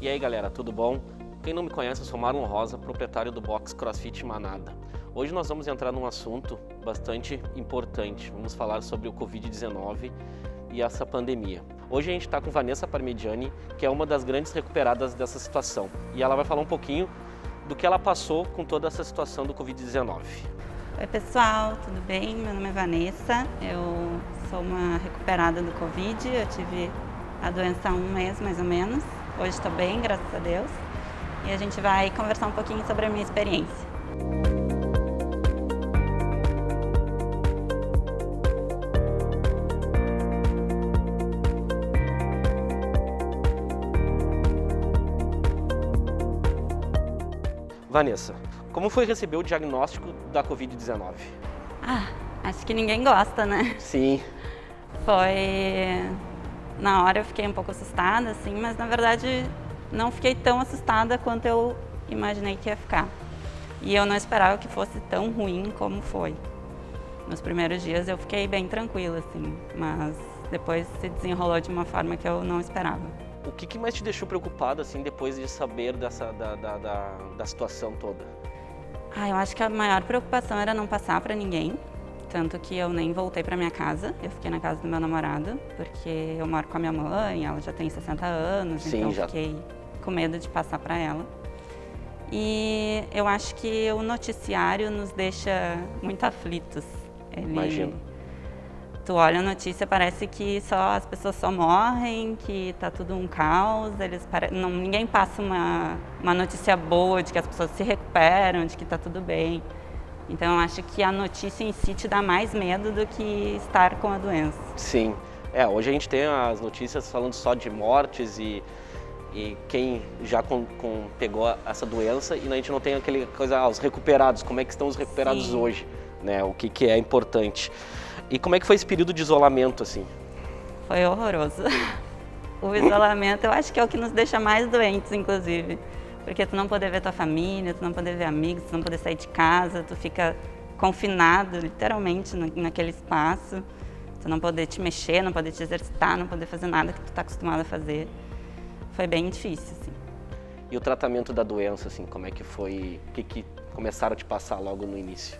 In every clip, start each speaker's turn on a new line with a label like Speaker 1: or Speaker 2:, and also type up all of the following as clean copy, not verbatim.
Speaker 1: E aí galera, tudo bom? Quem não me conhece, eu sou Marlon Rosa, proprietário do box CrossFit Manada. Hoje nós vamos entrar num assunto bastante importante. Vamos falar sobre o Covid-19 e essa pandemia. Hoje a gente está com Vanessa Parmigiani, que é uma das grandes recuperadas dessa situação. E ela vai falar um pouquinho do que ela passou com toda essa situação do Covid-19.
Speaker 2: Oi pessoal, tudo bem? Meu nome é Vanessa, eu sou uma recuperada do Covid, eu tive a doença há um mês mais ou menos. Hoje estou bem, graças a Deus. E a gente vai conversar um pouquinho sobre a minha experiência.
Speaker 1: Vanessa, como foi receber o diagnóstico da Covid-19?
Speaker 2: Acho que ninguém gosta, né?
Speaker 1: Sim.
Speaker 2: Na hora eu fiquei um pouco assustada, assim, mas na verdade não fiquei tão assustada quanto eu imaginei que ia ficar. E eu não esperava que fosse tão ruim como foi. Nos primeiros dias eu fiquei bem tranquila, assim, mas depois se desenrolou de uma forma que eu não esperava.
Speaker 1: O que mais te deixou preocupada, assim, depois de saber da situação toda?
Speaker 2: Eu acho que a maior preocupação era não passar para ninguém. Tanto que eu nem voltei para minha casa, eu fiquei na casa do meu namorado, porque eu moro com a minha mãe, ela já tem 60 anos, então fiquei com medo de passar para ela. E eu acho que o noticiário nos deixa muito aflitos.
Speaker 1: Imagino.
Speaker 2: Tu olha a notícia, parece que as pessoas só morrem, que tá tudo um caos, ninguém passa uma notícia boa de que as pessoas se recuperam, de que tá tudo bem. Então, eu acho que a notícia em si te dá mais medo do que estar com a doença.
Speaker 1: Sim. Hoje a gente tem as notícias falando só de mortes e quem já pegou essa doença, e a gente não tem aquele coisa, os recuperados, como é que estão os recuperados
Speaker 2: Sim.
Speaker 1: hoje, né? O que é importante. E como é que foi esse período de isolamento, assim?
Speaker 2: Foi horroroso. O isolamento, eu acho que é o que nos deixa mais doentes, inclusive. Porque tu não poder ver tua família, tu não poder ver amigos, tu não poder sair de casa, tu fica confinado, literalmente, naquele espaço. Tu não poder te mexer, não poder te exercitar, não poder fazer nada que tu tá acostumado a fazer. Foi bem difícil, assim.
Speaker 1: E o tratamento da doença, assim, como é que foi? O que começaram a te passar logo no início?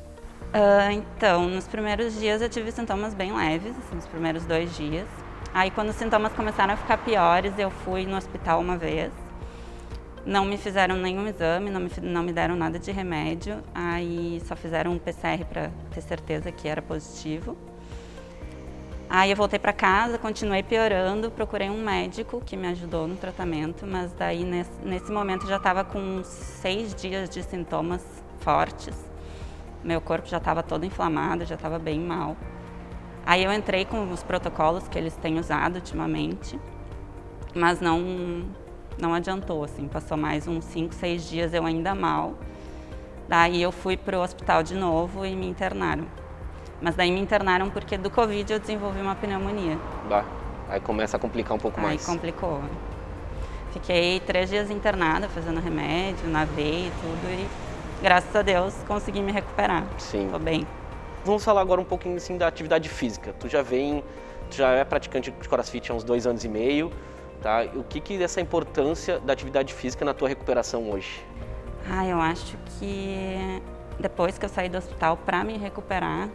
Speaker 2: Então, nos primeiros dias eu tive sintomas bem leves, assim, nos primeiros 2 dias. Aí, quando os sintomas começaram a ficar piores, eu fui no hospital uma vez. Não me fizeram nenhum exame, não me deram nada de remédio, aí só fizeram um PCR para ter certeza que era positivo. Aí eu voltei para casa, continuei piorando, procurei um médico que me ajudou no tratamento, mas daí nesse momento já estava com 6 dias de sintomas fortes. Meu corpo já estava todo inflamado, já estava bem mal. Aí eu entrei com os protocolos que eles têm usado ultimamente, mas não adiantou, assim, passou mais uns 5, 6 dias eu ainda mal. Daí eu fui pro hospital de novo e me internaram. Mas daí me internaram porque do Covid eu desenvolvi uma pneumonia.
Speaker 1: Aí começa a complicar um pouco mais.
Speaker 2: Aí complicou. Fiquei 3 dias internada, fazendo remédio, na veia e tudo, e graças a Deus consegui me recuperar.
Speaker 1: Sim.
Speaker 2: Tô bem.
Speaker 1: Vamos falar agora um pouquinho, assim, da atividade física. Tu já é praticante de CrossFit há uns 2 anos e meio. Tá? O que essa importância da atividade física na tua recuperação hoje?
Speaker 2: Eu acho que depois que eu saí do hospital para me recuperar,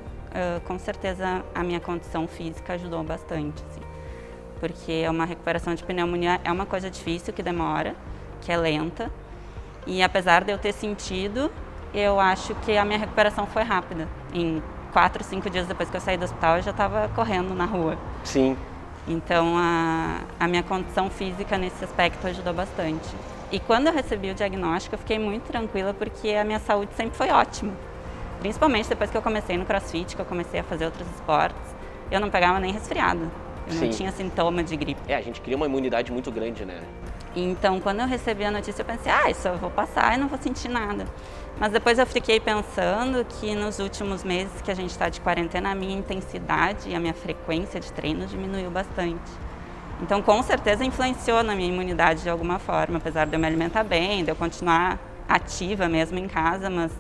Speaker 2: com certeza a minha condição física ajudou bastante, assim, porque uma recuperação de pneumonia é uma coisa difícil, que demora, que é lenta, e apesar de eu ter sentido, eu acho que a minha recuperação foi rápida. Em 4, 5 dias depois que eu saí do hospital, eu já estava correndo na rua.
Speaker 1: Sim.
Speaker 2: Então, a minha condição física nesse aspecto ajudou bastante. E quando eu recebi o diagnóstico, eu fiquei muito tranquila porque a minha saúde sempre foi ótima. Principalmente depois que eu comecei no CrossFit, que eu comecei a fazer outros esportes, eu não pegava nem resfriado. Eu não tinha sintoma de gripe.
Speaker 1: A gente cria uma imunidade muito grande, né?
Speaker 2: Então, quando eu recebi a notícia, eu pensei, isso eu vou passar e não vou sentir nada. Mas depois eu fiquei pensando que nos últimos meses que a gente está de quarentena, a minha intensidade e a minha frequência de treino diminuiu bastante. Então, com certeza, influenciou na minha imunidade de alguma forma, apesar de eu me alimentar bem, de eu continuar ativa mesmo em casa, mas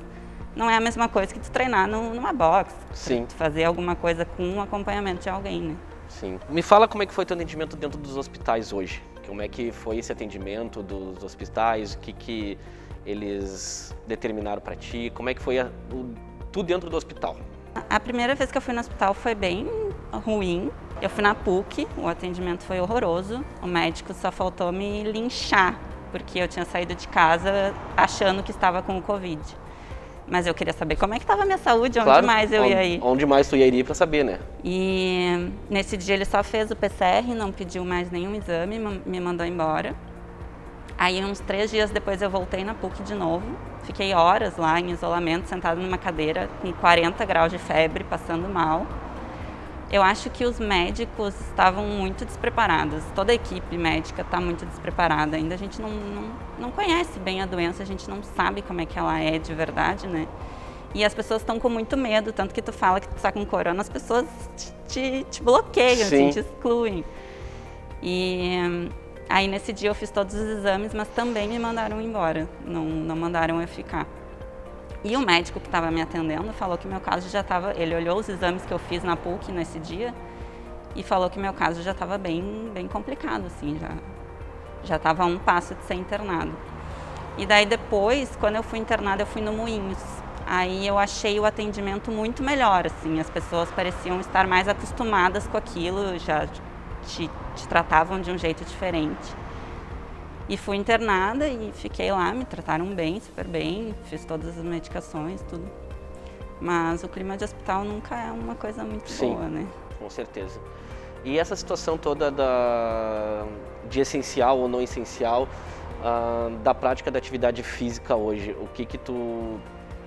Speaker 2: não é a mesma coisa que tu treinar numa box.
Speaker 1: Sim.
Speaker 2: Tu fazer alguma coisa com um acompanhamento de alguém, né?
Speaker 1: Sim. Me fala como é que foi teu atendimento dentro dos hospitais hoje. Como é que foi esse atendimento dos hospitais? O que eles determinaram para ti? Como é que foi tudo dentro do hospital?
Speaker 2: A primeira vez que eu fui no hospital foi bem ruim. Eu fui na PUC, o atendimento foi horroroso. O médico só faltou me linchar, porque eu tinha saído de casa achando que estava com o Covid. Mas eu queria saber como é que estava a minha saúde, onde
Speaker 1: Claro,
Speaker 2: mais eu ia ir.
Speaker 1: Onde mais tu ia ir para saber, né?
Speaker 2: E nesse dia ele só fez o PCR, não pediu mais nenhum exame, me mandou embora. Aí uns 3 dias depois eu voltei na PUC de novo. Fiquei horas lá em isolamento, sentada numa cadeira com 40 graus de febre, passando mal. Eu acho que os médicos estavam muito despreparados. Toda a equipe médica está muito despreparada. Ainda a gente não conhece bem a doença, a gente não sabe como é que ela é de verdade, né? E as pessoas estão com muito medo, tanto que tu fala que tu está com corona, as pessoas te bloqueiam, assim, te excluem. E aí nesse dia eu fiz todos os exames, mas também me mandaram embora, não mandaram eu ficar. E o médico que estava me atendendo falou que meu caso já estava... Ele olhou os exames que eu fiz na PUC nesse dia e falou que meu caso já estava bem complicado, assim, já estava a um passo de ser internado. E daí depois, quando eu fui internada, eu fui no Moinhos. Aí eu achei o atendimento muito melhor, assim, as pessoas pareciam estar mais acostumadas com aquilo, já te tratavam de um jeito diferente. E fui internada e fiquei lá, me trataram bem, super bem, fiz todas as medicações, tudo. Mas o clima de hospital nunca é uma coisa muito boa, né?
Speaker 1: Com certeza. E essa situação toda de essencial ou não essencial, da prática da atividade física hoje,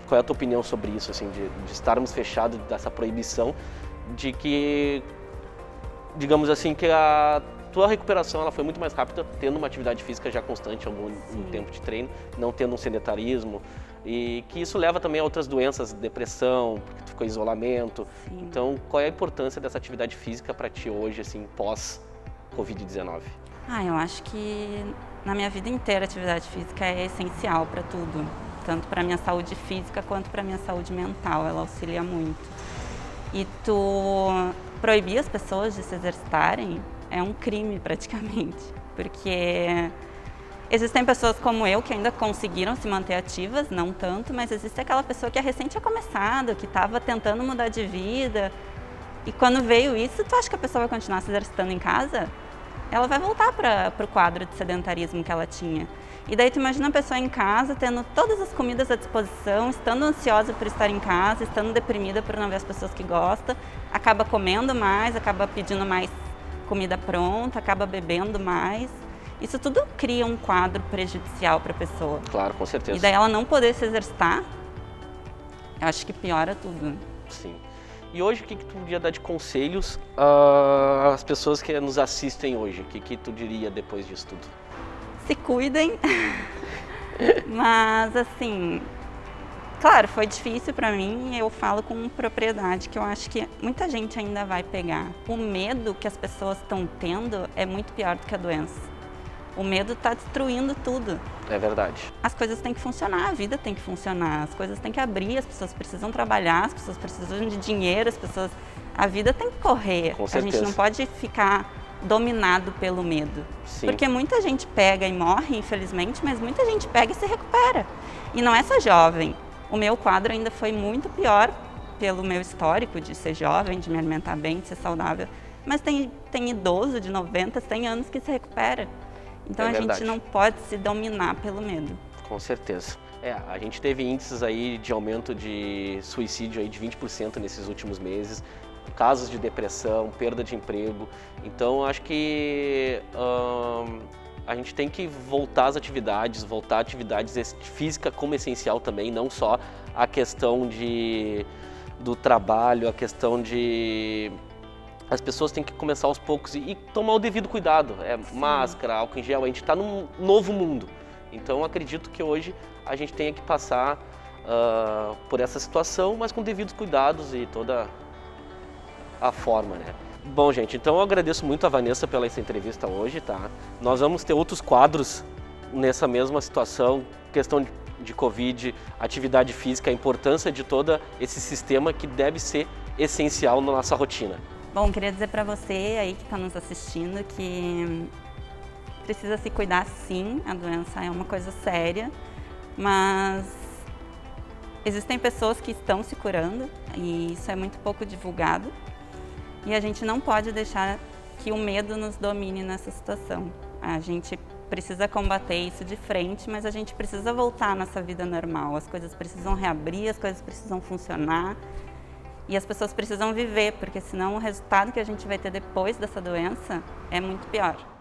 Speaker 1: qual é a tua opinião sobre isso, assim, de estarmos fechados, dessa proibição, de que, digamos assim, que a tua recuperação ela foi muito mais rápida tendo uma atividade física já constante, algum tempo de treino, não tendo um sedentarismo, e que isso leva também a outras doenças, depressão, porque tu ficou em isolamento. Sim. Então, qual é a importância dessa atividade física para ti hoje, assim, pós-Covid-19?
Speaker 2: Eu acho que na minha vida inteira a atividade física é essencial para tudo, tanto para minha saúde física quanto para minha saúde mental, ela auxilia muito. E tu proibir as pessoas de se exercitarem é um crime praticamente, porque existem pessoas como eu que ainda conseguiram se manter ativas, não tanto, mas existe aquela pessoa que é recente tinha começado, que estava tentando mudar de vida, e quando veio isso, tu acha que a pessoa vai continuar se exercitando em casa? Ela vai voltar para o quadro de sedentarismo que ela tinha. E daí tu imagina a pessoa em casa, tendo todas as comidas à disposição, estando ansiosa por estar em casa, estando deprimida por não ver as pessoas que gosta, acaba comendo mais, acaba pedindo mais comida pronta, acaba bebendo mais. Isso tudo cria um quadro prejudicial para a pessoa.
Speaker 1: Claro, com certeza.
Speaker 2: E daí ela não poder se exercitar, eu acho que piora tudo.
Speaker 1: Sim. E hoje, o que tu podia dar de conselhos às pessoas que nos assistem hoje? O que tu diria depois disso tudo?
Speaker 2: Se cuidem, mas assim, claro, foi difícil para mim e eu falo com propriedade que eu acho que muita gente ainda vai pegar. O medo que as pessoas estão tendo é muito pior do que a doença. O medo está destruindo tudo.
Speaker 1: É verdade.
Speaker 2: As coisas têm que funcionar, a vida tem que funcionar, as coisas têm que abrir, as pessoas precisam trabalhar, as pessoas precisam de dinheiro, a vida tem que correr.
Speaker 1: Com certeza.
Speaker 2: A gente não pode ficar dominado pelo medo.
Speaker 1: Sim.
Speaker 2: Porque muita gente pega e morre, infelizmente, mas muita gente pega e se recupera. E não é só jovem. O meu quadro ainda foi muito pior pelo meu histórico de ser jovem, de me alimentar bem, de ser saudável. Mas tem idoso de 90, 100 anos que se recupera. Então a gente não pode se dominar pelo medo.
Speaker 1: Com certeza. A gente teve índices aí de aumento de suicídio aí de 20% nesses últimos meses, casos de depressão, perda de emprego. Então acho que a gente tem que voltar às atividades, voltar a atividades física como essencial também, não só a questão do trabalho, a questão de... As pessoas têm que começar aos poucos e tomar o devido cuidado. Máscara, álcool em gel, a gente está num novo mundo. Então acredito que hoje a gente tenha que passar por essa situação, mas com devidos cuidados e toda a forma, né? Bom, gente, então eu agradeço muito a Vanessa pela essa entrevista hoje, tá? Nós vamos ter outros quadros nessa mesma situação, questão de Covid, atividade física, a importância de todo esse sistema que deve ser essencial na nossa rotina.
Speaker 2: Bom, queria dizer para você aí que está nos assistindo que precisa se cuidar sim, a doença é uma coisa séria, mas existem pessoas que estão se curando e isso é muito pouco divulgado e a gente não pode deixar que o medo nos domine nessa situação. A gente precisa combater isso de frente, mas a gente precisa voltar à nossa vida normal. As coisas precisam reabrir, as coisas precisam funcionar e as pessoas precisam viver, porque senão o resultado que a gente vai ter depois dessa doença é muito pior.